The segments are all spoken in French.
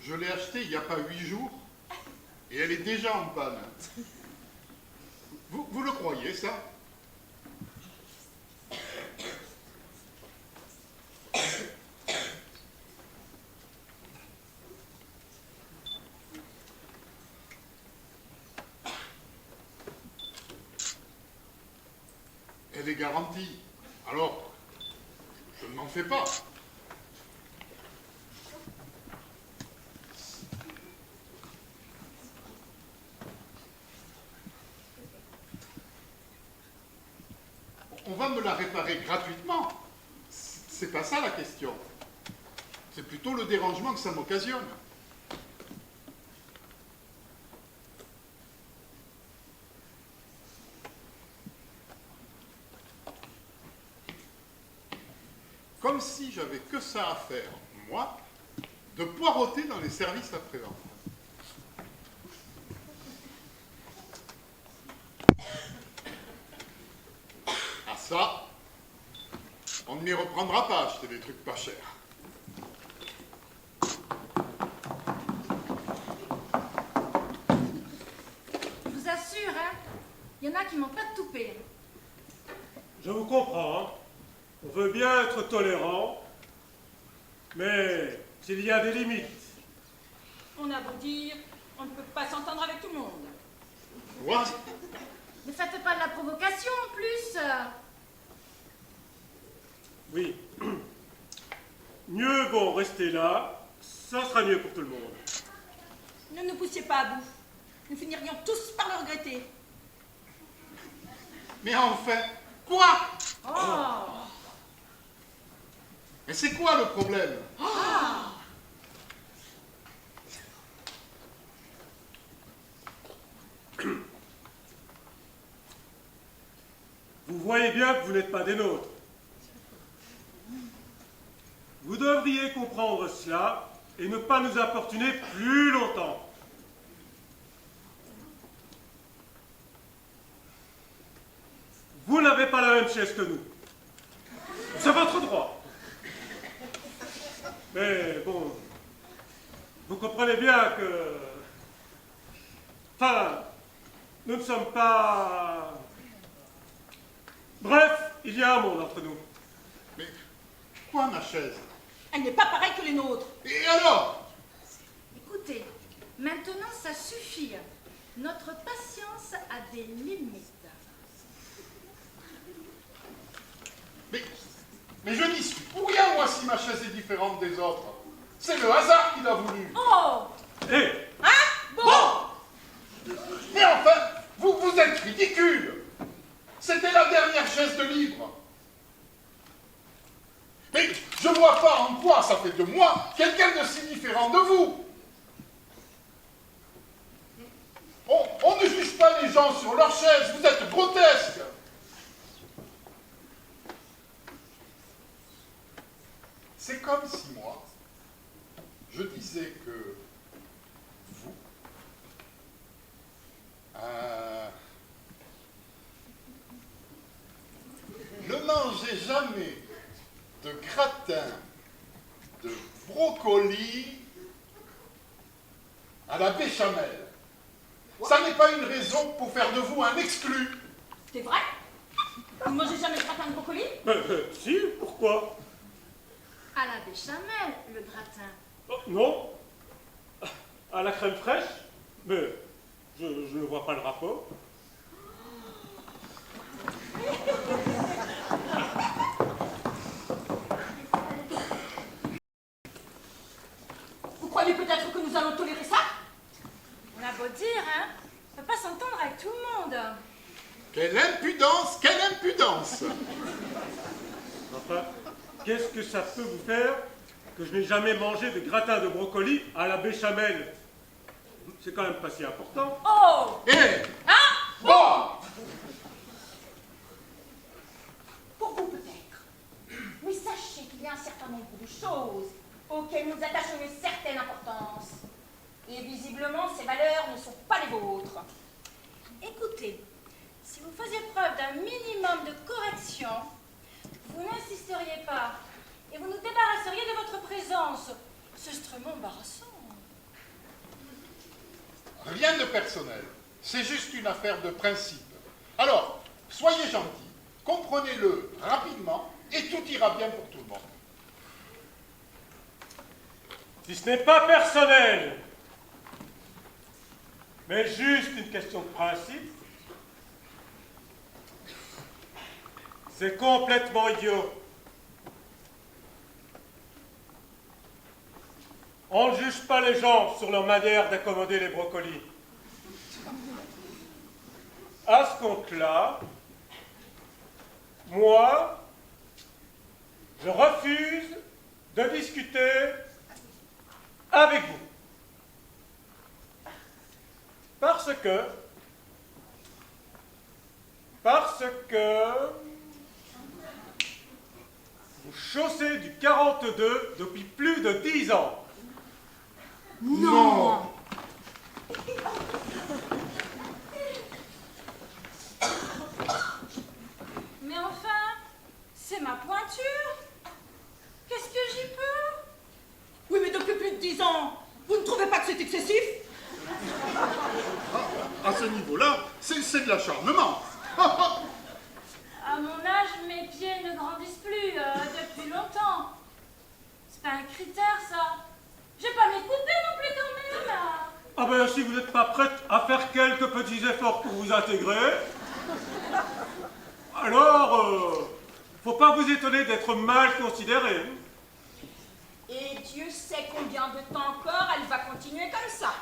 Je l'ai achetée il n'y a pas 8 jours et elle est déjà en panne. Vous le croyez, ça? Elle est garantie. Alors, je ne m'en fais pas. On va me la réparer gratuitement. C'est pas ça la question. C'est plutôt le dérangement que ça m'occasionne. Comme si j'avais que ça à faire, moi, de poireauter dans les services après-vente. Ah ça, on ne m'y reprendra pas, acheter des trucs pas chers. Je vous assure, hein, il y en a qui manquent pas de toupet. Je vous comprends, hein. On veut bien être tolérant, mais il y a des limites. On a beau dire, on ne peut pas s'entendre avec tout le monde. Quoi? Ne faites pas de la provocation en plus. Oui. Mieux vaut rester là, ça sera mieux pour tout le monde. Ne nous poussiez pas à bout. Nous finirions tous par le regretter. Mais enfin, quoi? Oh. Mais c'est quoi le problème? Vous voyez bien que vous n'êtes pas des nôtres. Vous devriez comprendre cela et ne pas nous importuner plus longtemps. Vous n'avez pas la même chaise que nous. C'est votre droit. Mais bon, vous comprenez bien que... Enfin, nous ne sommes pas... Bref, il y a un monde entre nous. Mais quoi, ma chaise? Elle n'est pas pareille que les nôtres. Et alors? Écoutez, maintenant ça suffit. Notre patience a des limites. Mais je n'y suis pour rien, moi, si ma chaise est différente des autres. C'est le hasard qui l'a voulu. Oh! Eh, Hein? Bon! Mais enfin, vous êtes ridicule. C'était la dernière chaise de libre. Mais je vois pas en quoi ça fait de moi quelqu'un de si différent de vous. On ne juge pas les gens sur leur chaise, vous êtes grotesque. C'est comme si moi, je disais que vous ne mangez jamais de gratin de brocoli à la béchamel. Ça n'est pas une raison pour faire de vous un exclu. C'est vrai? Vous ne mangez jamais de gratin de brocoli? si, pourquoi? À la béchamel, le gratin. Oh, non. À la crème fraîche? Mais je ne vois pas le rapport. Vous croyez peut-être que nous allons tolérer ça? On a beau dire, hein, on ne peut pas s'entendre avec tout le monde. Quelle impudence, quelle impudence! Enfin, qu'est-ce que ça peut vous faire que je n'ai jamais mangé de gratin de brocoli à la béchamel? C'est quand même pas si important. Oh! Eh! Hein? Bon! Pour vous peut-être. Mais sachez qu'il y a un certain nombre de choses auxquelles nous attachons une certaine importance. Et visiblement, ces valeurs ne sont pas les vôtres. Écoutez, si vous faisiez preuve d'un minimum de correction, vous n'insisteriez pas et vous nous débarrasseriez de votre présence. C'est extrêmement embarrassant. Rien de personnel. C'est juste une affaire de principe. Alors, soyez gentils, comprenez-le rapidement et tout ira bien pour tout le monde. Si ce n'est pas personnel, mais juste une question de principe, c'est complètement idiot. On ne juge pas les gens sur leur manière d'accommoder les brocolis. À ce compte-là, moi, je refuse de discuter avec vous. Parce que vous chaussez du 42 depuis plus de 10 ans. Non. Mais enfin, c'est ma pointure. Qu'est-ce que j'y peux? Oui, mais depuis plus de 10 ans, vous ne trouvez pas que c'est excessif? À ce niveau-là, c'est de l'acharnement. À mon âge, mes pieds ne grandissent plus depuis longtemps. C'est pas un critère, ça. Je vais pas m'écouter non plus quand même. Ah ben si vous n'êtes pas prête à faire quelques petits efforts pour vous intégrer, alors faut pas vous étonner d'être mal considéré. Et Dieu sait combien de temps encore elle va continuer comme ça.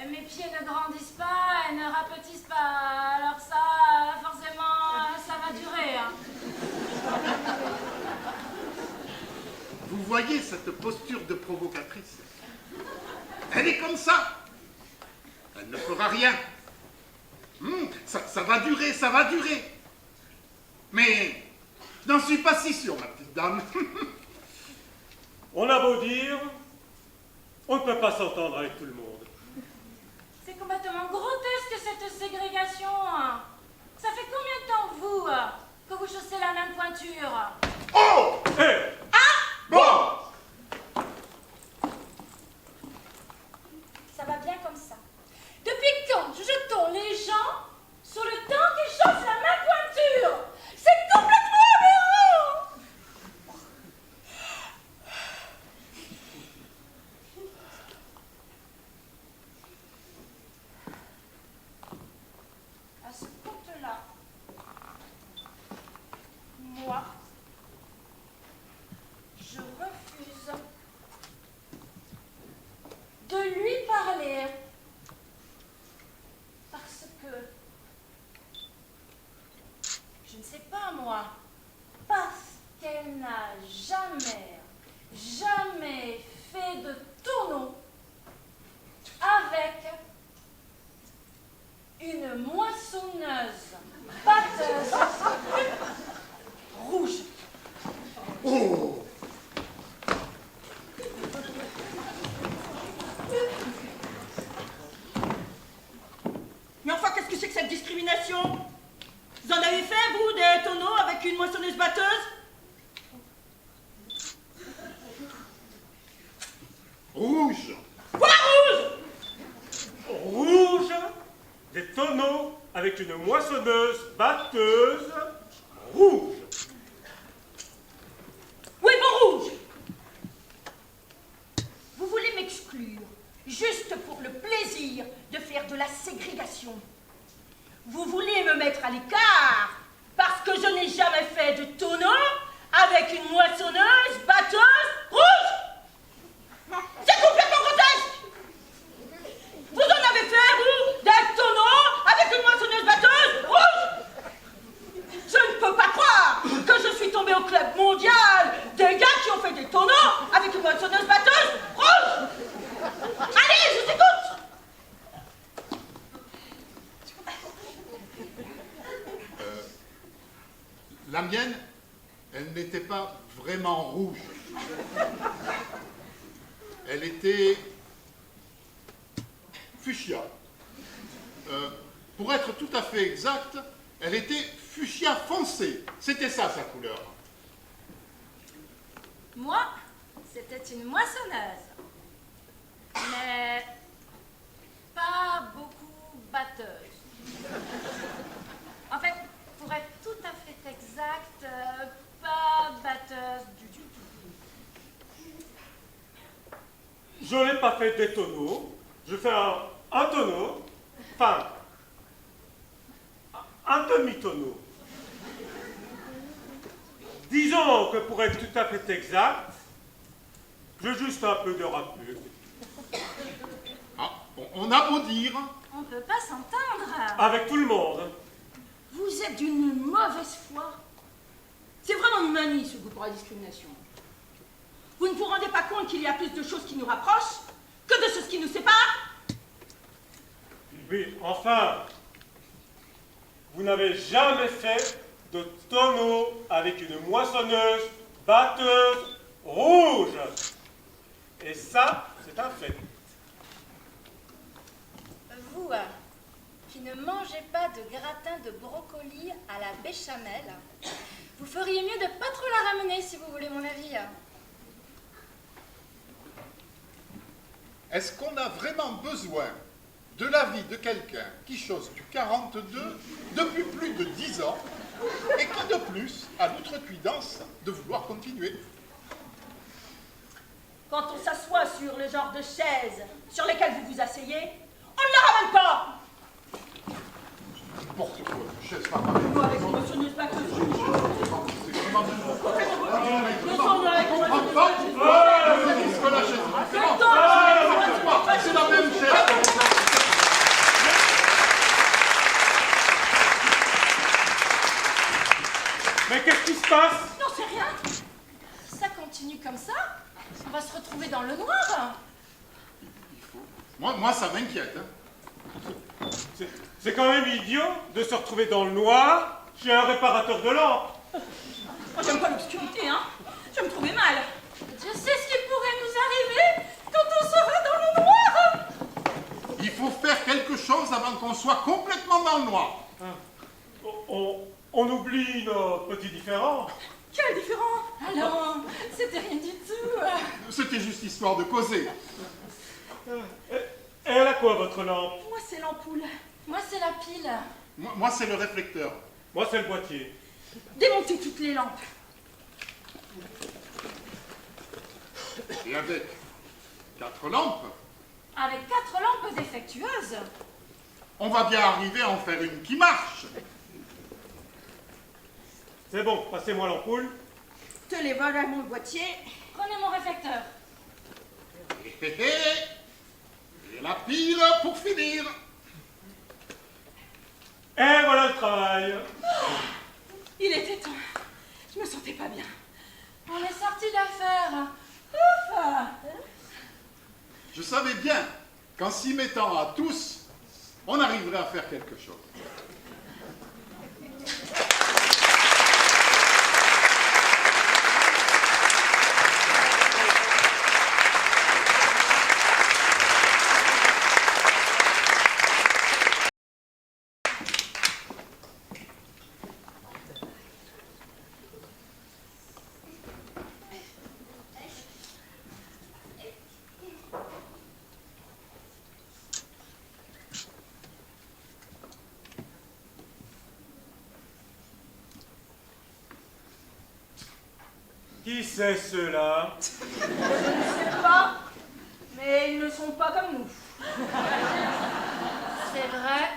Mes pieds ne grandissent pas et ne rapetissent pas. Alors ça, forcément, ça va durer. Hein. Vous voyez cette posture de provocatrice? Elle est comme ça. Elle ne fera rien. Ça va durer, ça va durer. Mais je n'en suis pas si sûr, ma petite dame. On a beau dire, on ne peut pas s'entendre avec tout le monde. C'est complètement grotesque cette ségrégation. Hein. Ça fait combien de temps, vous, que vous chaussez la même pointure? Oh! Hé! Bon! Ça va bien comme ça. Depuis quand jetons les gens sur le temps qu'ils chaussent la même pointure? C'est complètement aberrant! À ce compte-là, moi, je refuse de lui parler parce que je ne sais pas moi, parce qu'elle n'a jamais fait de tonneau avec une moissonneuse batteuse rouge. Oh! Mais enfin, qu'est-ce que c'est que cette discrimination? Vous en avez fait, vous, des tonneaux avec une moissonneuse batteuse? Rouge! Quoi, rouge? Rouge, des tonneaux avec une moissonneuse batteuse rouge. Oui, bon, rouge. Vous voulez m'exclure, juste pour le plaisir de faire de la ségrégation. Vous voulez me mettre à l'écart parce que je n'ai jamais fait de tonneau avec une moissonneuse batteuse rouge. C'est complètement grotesque. Vous en avez fait, vous, des tonneaux avec une moissonneuse batteuse rouge. Je ne peux pas croire que je suis tombée au club mondial des gars qui ont fait des tonneaux avec une moissonneuse batteuse rouge. Allez, je t'écoute. La mienne, elle n'était pas vraiment rouge. Elle était fuchsia. Pour être tout à fait exact, elle était fuchsia foncé. C'était ça, sa couleur. Moi, c'était une moissonneuse. Mais batteuse. En fait, pour être tout à fait exact, pas batteuse du tout. Je n'ai pas fait des tonneaux, je fais un tonneau, enfin, un demi-tonneau. Disons que pour être tout à fait exact, j'ai juste un peu de râpure. Ah, on a beau dire. On ne peut pas s'entendre. Avec tout le monde. Vous êtes d'une mauvaise foi. C'est vraiment une manie, ce goût pour la discrimination. Vous ne vous rendez pas compte qu'il y a plus de choses qui nous rapprochent que de choses qui nous séparent? Oui, enfin, vous n'avez jamais fait de tonneau avec une moissonneuse batteuse rouge. Et ça, c'est un fait. Vous, qui ne mangez pas de gratin de brocoli à la béchamel, vous feriez mieux de pas trop la ramener si vous voulez mon avis. Est-ce qu'on a vraiment besoin de l'avis de quelqu'un qui chose du 42 depuis plus de 10 ans et qui de plus a l'outrecuidance de vouloir continuer? Quand on s'assoit sur le genre de chaises sur lesquelles vous vous asseyez, on ne la ramène pas! N'importe quoi, chaise pas pareille. Nous, avec une moissonneuse batteuse. C'est vraiment du Nous sommes avec une comprends moissonneuse pas batteuse. pourquoi ils disent que la chaise est différente. C'est la même chaise. Mais qu'est-ce qui se passe? Non, c'est rien. Ça continue comme ça, on va se retrouver dans le noir. Moi, ça m'inquiète. Hein. C'est quand même idiot de se retrouver dans le noir chez un réparateur de lampes. Moi, j'aime pas l'obscurité, hein. Je vais me trouver mal. Je sais ce qui pourrait nous arriver quand on sera dans le noir. Il faut faire quelque chose avant qu'on soit complètement dans le noir. On oublie nos petits différends. Quel différent. Alors, c'était rien du tout. C'était juste histoire de causer. Et elle a quoi, votre lampe? Moi, c'est l'ampoule. Moi, c'est la pile. Moi, c'est le réflecteur. Moi, c'est le boîtier. Démontez toutes les lampes. Et avec 4 lampes, Avec 4 lampes défectueuses. on va bien arriver à en faire une qui marche. C'est bon, passez-moi l'ampoule. Te les voilà mon boîtier. Prenez mon réflecteur. Et la pile pour finir. Et voilà le travail. Il était temps. Je me sentais pas bien. On est sorti d'affaire. Ouf. Je savais bien qu'en s'y mettant à tous, on arriverait à faire quelque chose. Qui c'est ceux-là? Je ne sais pas, mais ils ne sont pas comme nous. C'est vrai.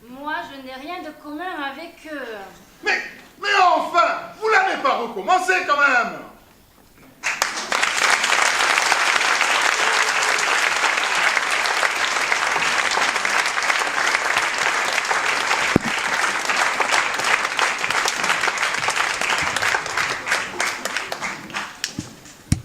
Moi, je n'ai rien de commun avec eux. Mais enfin, vous l'avez pas recommencé quand même.